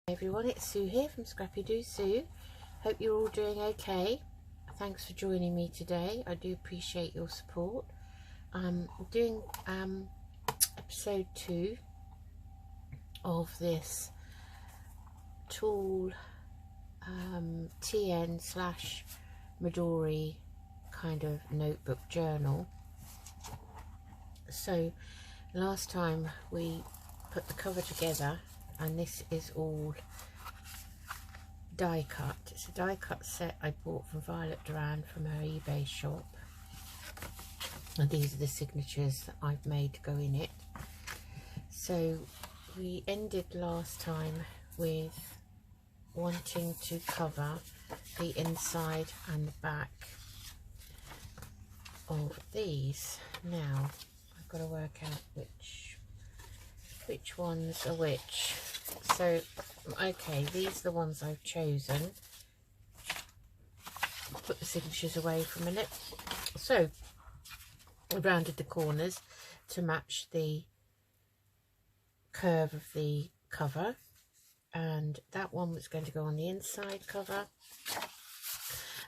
Hey everyone, it's Sue here from Scrappy Doo Sue. Hope you're all doing okay. Thanks for joining me today. I do appreciate your support. I'm doing episode 2 of this tall TN / Midori kind of notebook journal. So last time we put the cover together, and this is all die cut. It's a die cut set I bought from Violet Duran from her eBay shop, and these are the signatures that I've made to go in it. So we ended last time with wanting to cover the inside and the back of these. Now I've got to work out which ones are which. So okay, these are the ones I've chosen. I'll put the signatures away for a minute. So I rounded the corners to match the curve of the cover, and that one was going to go on the inside cover,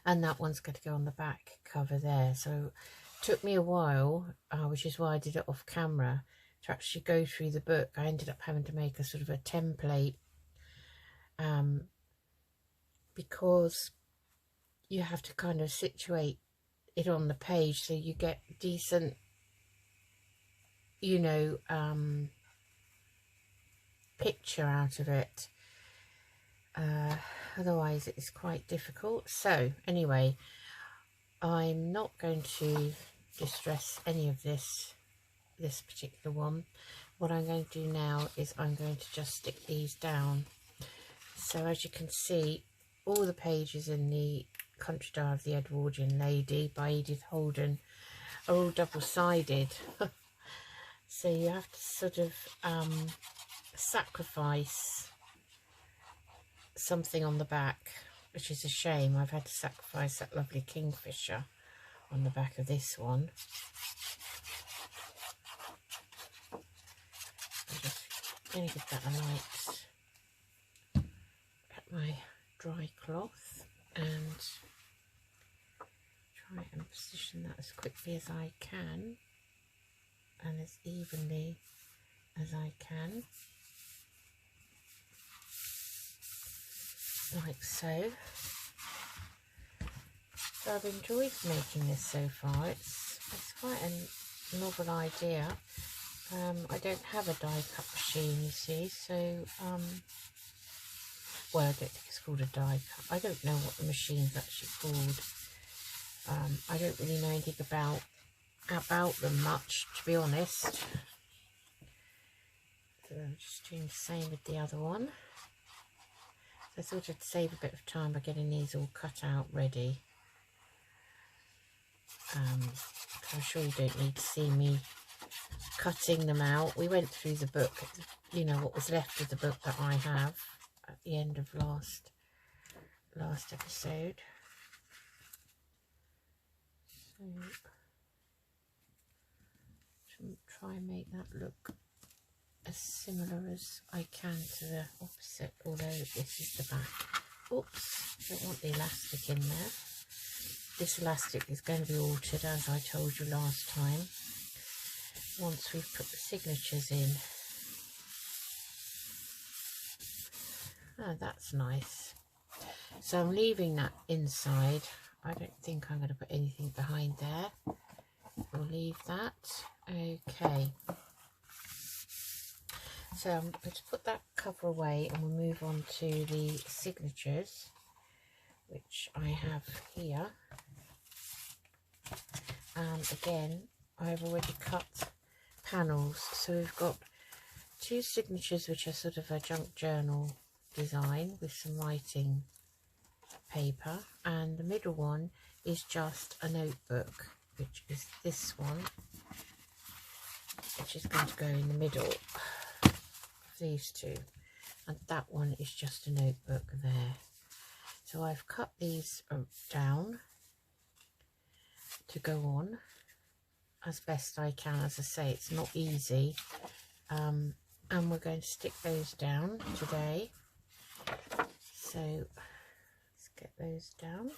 and that one's going to go on the back cover there. So it took me a while, which is why I did it off camera, to actually go through the book. I ended up having to make a sort of a template, because you have to kind of situate it on the page so you get decent, you know, picture out of it. Otherwise it's quite difficult. So anyway, I'm not going to distress any of this particular one. What I'm going to do now is I'm going to just stick these down. So as you can see, all the pages in the Country Diary of the Edwardian Lady by Edith Holden are all double-sided. So you have to sort of sacrifice something on the back, which is a shame. I've had to sacrifice that lovely kingfisher on the back of this one. I'm just going to give that a light. Get my dry cloth and try and position that as quickly as I can and as evenly as I can, like so. So I've enjoyed making this so far. It's quite a novel idea. I don't have a die cut machine, you see, so well, I don't think it's called a die cut. I don't know what the machine's actually called. I don't really know anything about them much, to be honest. So I'm just doing the same with the other one. So I thought I'd save a bit of time by getting these all cut out ready. I'm sure you don't need to see me cutting them out. We went through the book, you know, what was left of the book that I have at the end of last episode. So try and make that look as similar as I can to the opposite, although this is the back. Oops, don't want the elastic in there. This elastic is going to be altered, as I told you last time, once we've put the signatures in. Oh, that's nice. So I'm leaving that inside. I don't think I'm going to put anything behind there. We'll leave that. Okay. So I'm going to put that cover away and we'll move on to the signatures, which I have here. And again, I've already cut panels. So we've got 2 signatures which are sort of a junk journal design with some writing paper, and the middle one is just a notebook, which is this one, which is going to go in the middle of these 2, and that one is just a notebook there. So I've cut these down to go on as best I can. As I say, it's not easy, and we're going to stick those down today. So let's get those down.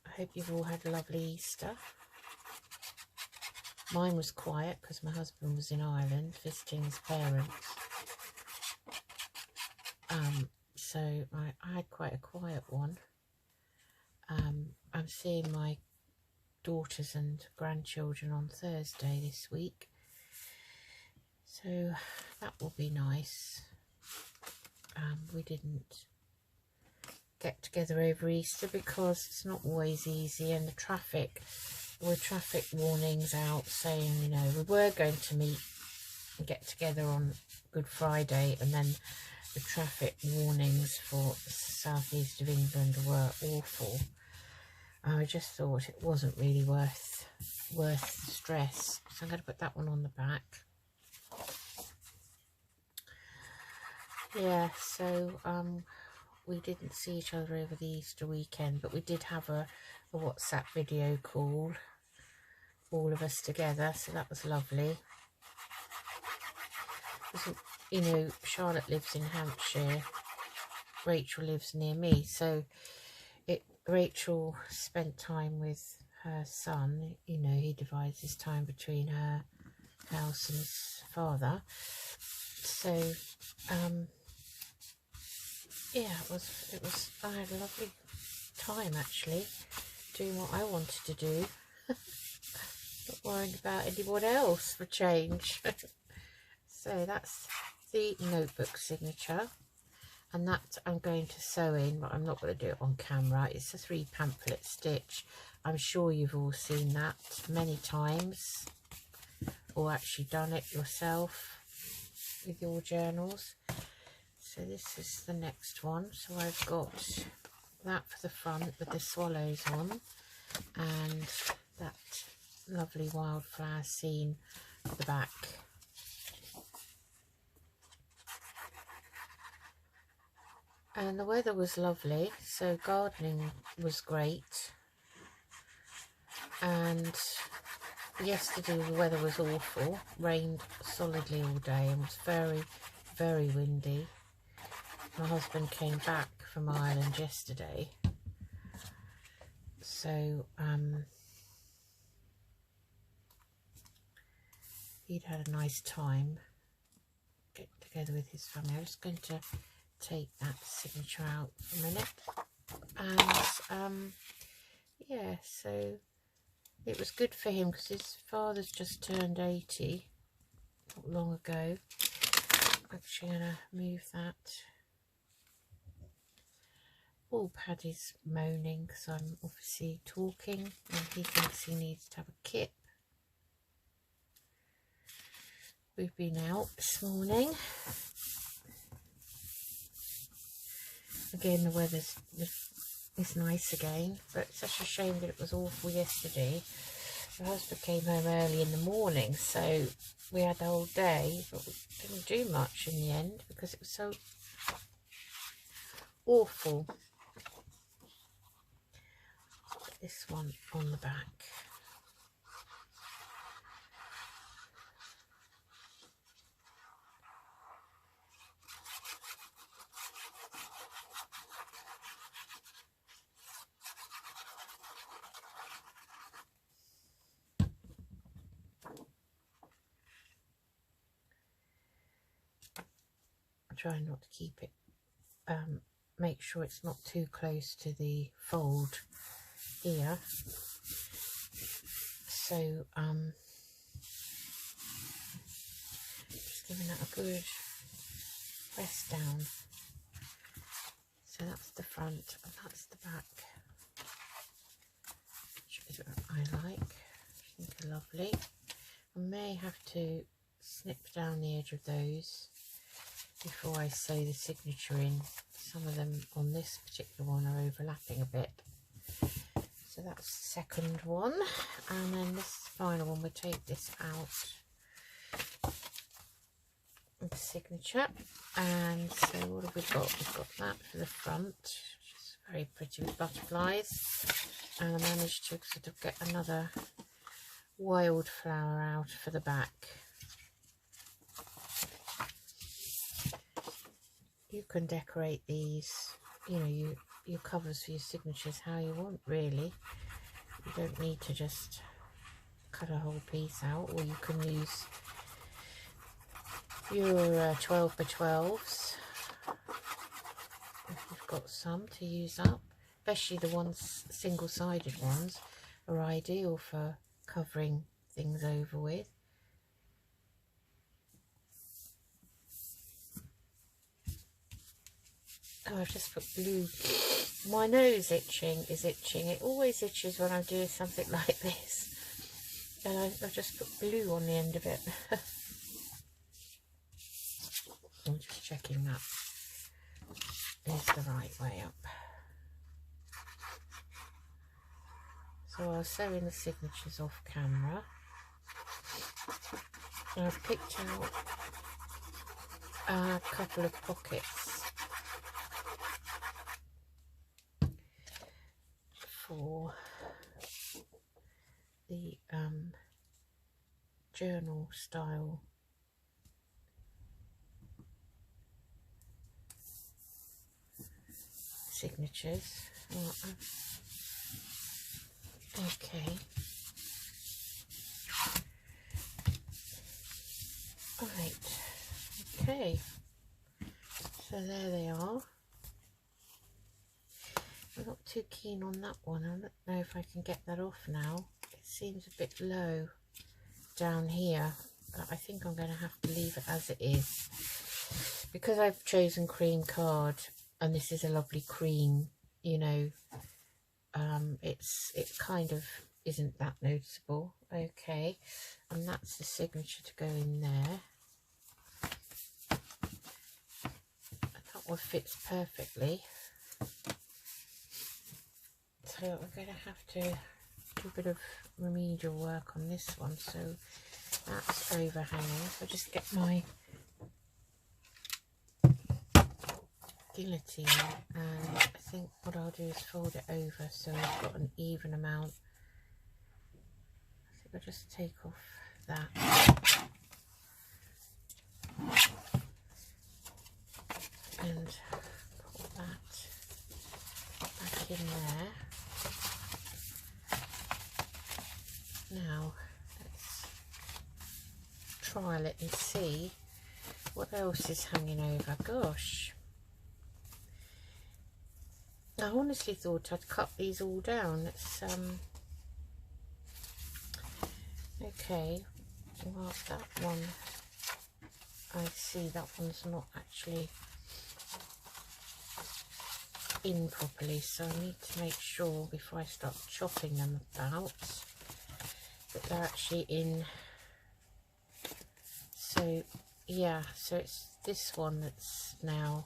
I hope you've all had a lovely Easter. Mine was quiet because my husband was in Ireland visiting his parents. So I had quite a quiet one. I'm seeing my daughters and grandchildren on Thursday this week. So that will be nice. We didn't get together over Easter because it's not always easy, and the traffic, there were traffic warnings out saying, you know, we were going to meet and get together on Good Friday, and then the traffic warnings for the southeast of England were awful. I just thought it wasn't really worth the stress, so I'm going to put that one on the back. Yeah, so we didn't see each other over the Easter weekend, but we did have a WhatsApp video call, all of us together, so that was lovely. You know, Charlotte lives in Hampshire, Rachel lives near me, so Rachel spent time with her son. You know, he divides his time between her house and his father. So yeah, it was I had a lovely time actually, doing what I wanted to do. Not worrying about anyone else for change. So that's the notebook signature, and that I'm going to sew in, but I'm not going to do it on camera. It's a 3 pamphlet stitch. I'm sure you've all seen that many times, or actually done it yourself with your journals. So this is the next one. So I've got that for the front with the swallows on, and that lovely wildflower scene at the back. And the weather was lovely, so gardening was great. And yesterday the weather was awful, rained solidly all day and was very, very windy. My husband came back from Ireland yesterday, so he'd had a nice time getting together with his family. I'm just going to take that signature out for a minute. And yeah, so it was good for him because his father's just turned 80 not long ago. I'm actually going to move that. Oh, Paddy's moaning because I'm obviously talking and he thinks he needs to have a kip. We've been out this morning. Again, the weather's is nice again, but it's such a shame that it was awful yesterday. My husband came home early in the morning, so we had the whole day, but we didn't do much in the end because it was so awful. Put this one on the back. Try not to keep it, make sure it's not too close to the fold here. So just giving that a good press down. So that's the front and that's the back, which is what I like. I think are lovely. I may have to snip down the edge of those before I sew the signature in. Some of them on this particular one are overlapping a bit. So that's the second one, and then this final one, we'll take this out, the signature. And so what have we got? We've got that for the front, which is very pretty with butterflies, and I managed to sort of get another wildflower out for the back. you can decorate these, you know, your covers for your signatures how you want, really. You don't need to just cut a whole piece out, or you can use your 12 by 12s if you've got some to use up. Especially the ones, single-sided ones, are ideal for covering things over with. Oh, I've just put blue. My nose is itching. It always itches when I'm doing something like this. And I've just put blue on the end of it. I'm just checking that is the right way up. So I'll sew in the signatures off camera. And I've picked out a couple of pockets for the journal style signatures. Okay. Right. Okay. So there they are. I'm not too keen on that one. I don't know if I can get that off now. It seems a bit low down here. But I think I'm going to have to leave it as it is. Because I've chosen cream card, and this is a lovely cream, you know, it kind of isn't that noticeable. Okay, and that's the signature to go in there. That one fits perfectly. So I'm going to have to do a bit of remedial work on this one. So that's overhanging. So just get my guillotine, and I think what I'll do is fold it over so I've got an even amount. I think I'll just take off that and put that back in there. Now let's trial it and see what else is hanging over. Gosh, I honestly thought I'd cut these all down. It's okay. Well, that one, I see that one's not actually in properly, so I need to make sure before I start chopping them about that they're actually in. So yeah, so it's this one that's now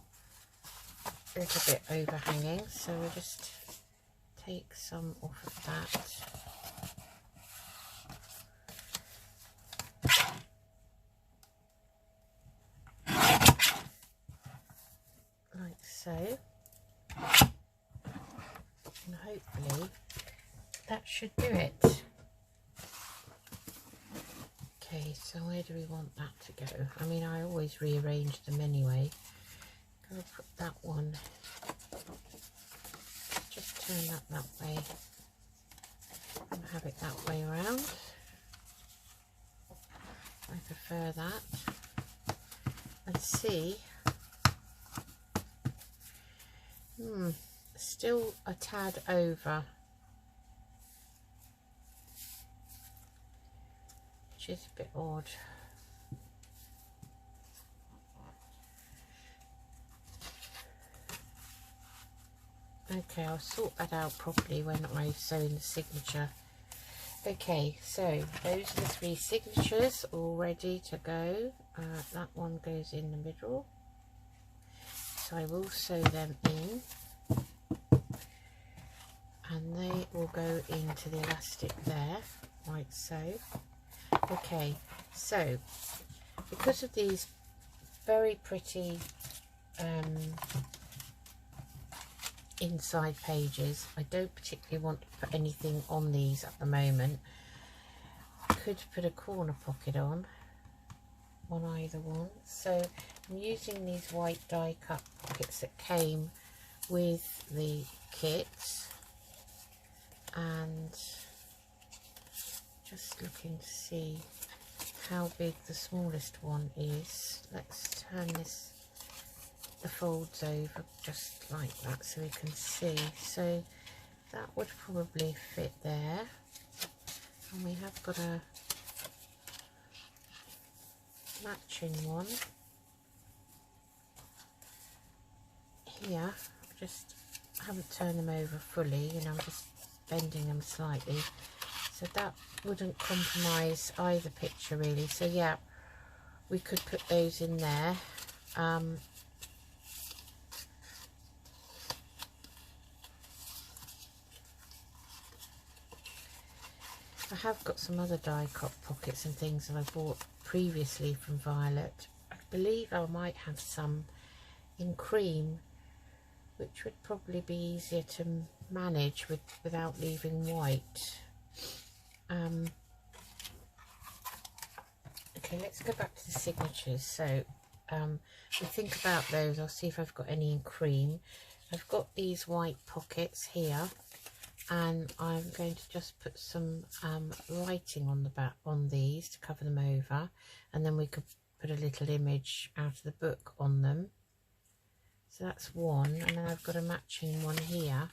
a little bit overhanging, so we'll just take some off of that. Like so. And hopefully that should do it. Okay, so where do we want that to go? I mean, I always rearrange them anyway. I'll put that one, just turn that way and have it that way around. I prefer that. And see, still a tad over, which is a bit odd. Okay, I'll sort that out properly when I sew in the signature. Okay, so those are the 3 signatures all ready to go. That one goes in the middle, so I will sew them in, and they will go into the elastic there, like so. Okay, so because of these very pretty inside pages, I don't particularly want to put anything on these at the moment. I could put a corner pocket on, on either one. So I'm using these white die cut pockets that came with the kit, and just looking to see how big the smallest one is. Let's turn the folds over just like that so we can see. So that would probably fit there, and we have got a matching one here. Just haven't turned them over fully, you know, I'm just bending them slightly, so that wouldn't compromise either picture really. So yeah, we could put those in there. I have got some other die cut pockets and things that I bought previously from Violet. I believe I might have some in cream, which would probably be easier to manage without leaving white. Okay, let's go back to the signatures. So we think about those. I'll see if I've got any in cream. I've got these white pockets here, and I'm going to just put some writing on the back on these to cover them over, and then we could put a little image out of the book on them. So that's one, and then I've got a matching one here,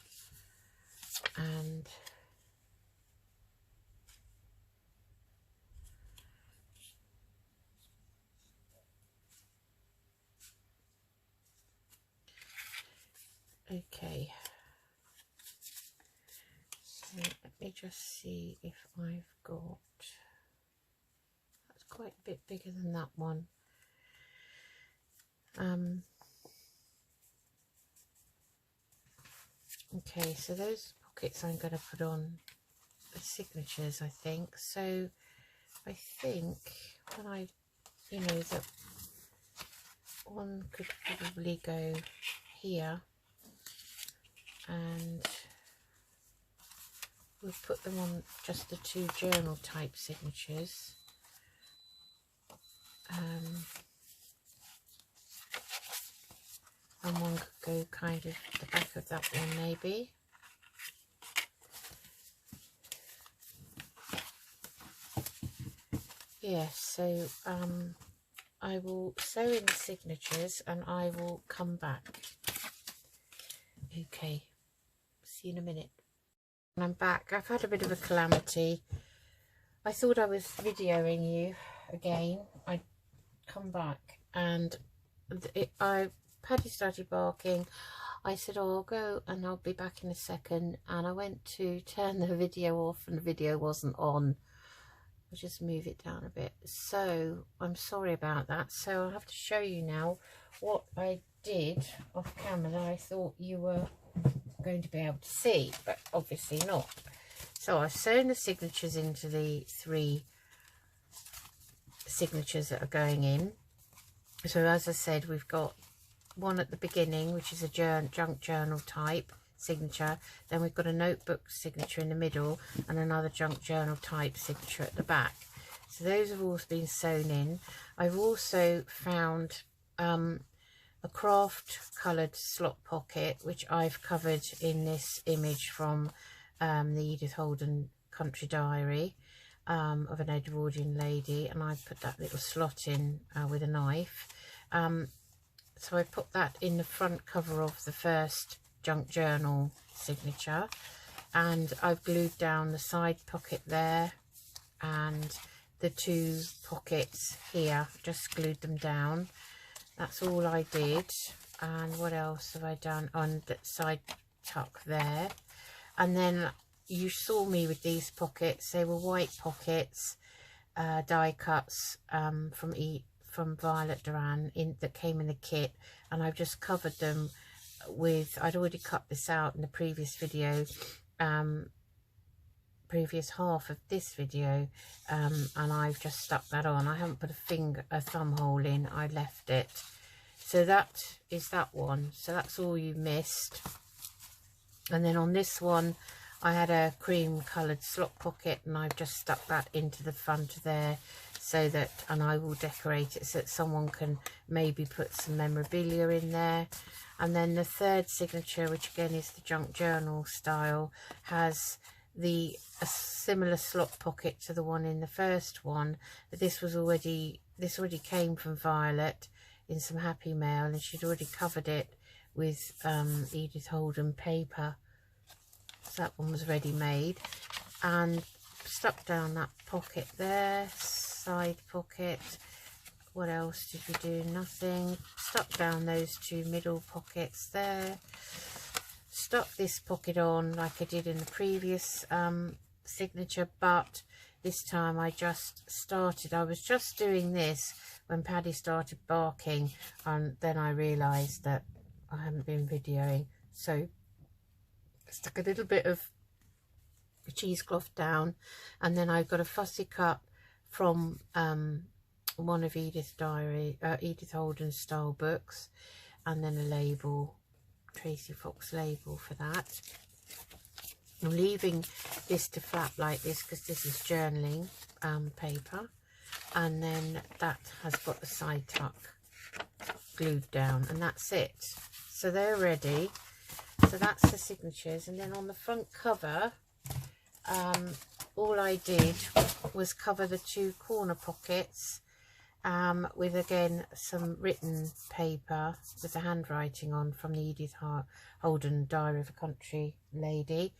and okay, so let me just see if I've got, that's quite a bit bigger than that one. Okay, so those pockets I'm going to put on the signatures, I think. So I think when I, you know, that one could probably go here, and we'll put them on just the two journal type signatures. And one could go kind of the back of that one maybe. Yes, so I will sew in the signatures and I will come back. Okay, see you in a minute. And I'm back. I've had a bit of a calamity. I thought I was videoing you again. I'd come back and Paddy started barking. I said, oh, I'll go and I'll be back in a second, and I went to turn the video off and the video wasn't on. I'll just move it down a bit. So I'm sorry about that. So I'll have to show you now what I did off camera that I thought you were going to be able to see, but obviously not. So I've sewn the signatures into the 3 signatures that are going in. So as I said, we've got one at the beginning, which is a junk journal type signature. Then we've got a notebook signature in the middle and another junk journal type signature at the back. So those have all been sewn in. I've also found a craft coloured slot pocket, which I've covered in this image from the Edith Holden Country Diary of an Edwardian lady, and I put that little slot in with a knife. So I put that in the front cover of the first junk journal signature, and I've glued down the side pocket there and the 2 pockets here, just glued them down. That's all I did. And what else have I done on that side tuck there? And then you saw me with these pockets. They were white pockets, die cuts from Violet Duran that came in the kit, and I've just covered them with, I'd already cut this out in the previous video, previous half of this video, and I've just stuck that on. I haven't put a thumb hole in, I left it. So that is that one. So that's all you missed. And then on this one I had a cream coloured slot pocket, and I've just stuck that into the front of there. so that, and I will decorate it so that someone can maybe put some memorabilia in there. And then the third signature, which again is the junk journal style, has a similar slot pocket to the one in the first one, but this already came from Violet in some Happy Mail, and she'd already covered it with Edith Holden paper, so that one was ready made. And stuck down that pocket there, side pocket. What else did we do? Nothing. Stuck down those two middle pockets there. Stuck this pocket on like I did in the previous signature, but this time I was just doing this when Paddy started barking, and then I realised that I haven't been videoing, so I stuck a little bit of cheesecloth down, and then I've got a fussy cut from one of Edith Holden's style books, and then a label, Tracy Fox label for that. I'm leaving this to flap like this because this is journaling paper, and then that has got the side tuck glued down, and that's it. So they're ready. So that's the signatures. And then on the front cover, all I did was cover the two corner pockets with, again, some written paper with the handwriting on from the Edith Holden Diary of a Country Lady.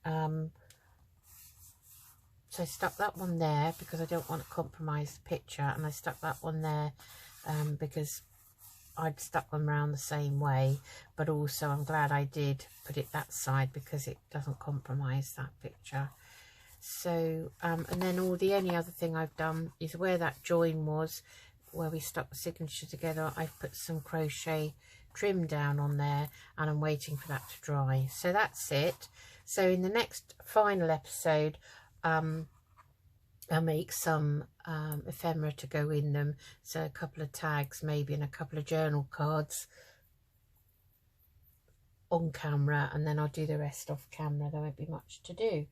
So I stuck that one there because I don't want to compromise the picture, and I stuck that one there because I'd stuck them around the same way, but also I'm glad I did put it that side because it doesn't compromise that picture. So and then the only other thing I've done is where that join was, where we stuck the signature together, I've put some crochet trim down on there, and I'm waiting for that to dry. So that's it. So in the next final episode, I'll make some ephemera to go in them, so a couple of tags maybe, and a couple of journal cards on camera, and then I'll do the rest off camera. There won't be much to do.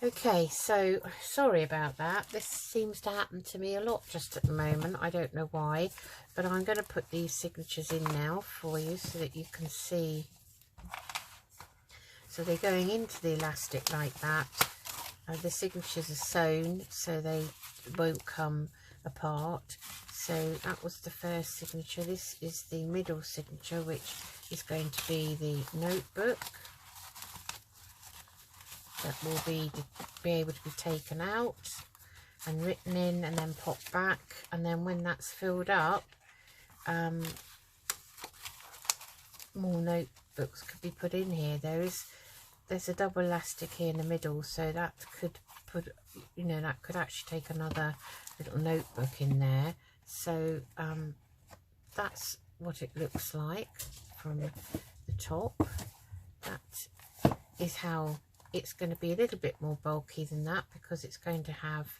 Okay, so sorry about that. This seems to happen to me a lot just at the moment. I don't know why, but I'm going to put these signatures in now for you so that you can see. So they're going into the elastic like that. The signatures are sewn so they won't come apart. So that was the first signature. This is the middle signature, which is going to be the notebook. That will be able to be taken out and written in and then popped back, and then when that's filled up, more notebooks could be put in here. There's a double elastic here in the middle, so that could put, that could actually take another little notebook in there. So that's what it looks like from the top. That is how it's going to be. A little bit more bulky than that because it's going to have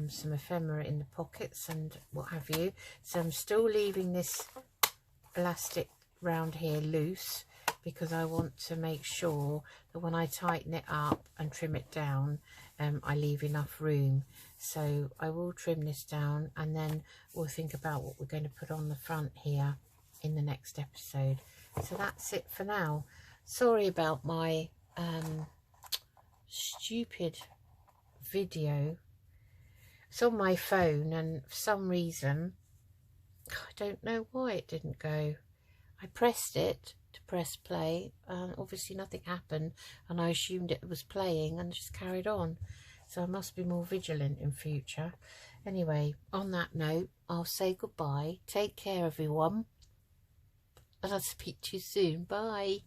some ephemera in the pockets and what have you. So I'm still leaving this elastic round here loose because I want to make sure that when I tighten it up and trim it down, I leave enough room. So I will trim this down, and then we'll think about what we're going to put on the front here in the next episode. So that's it for now. Sorry about my stupid video. It's on my phone, and for some reason, I don't know why it didn't go. I pressed it to press play, and obviously nothing happened, and I assumed it was playing and just carried on. So I must be more vigilant in future. Anyway, on that note, I'll say goodbye. Take care, everyone, and I'll speak to you soon. Bye.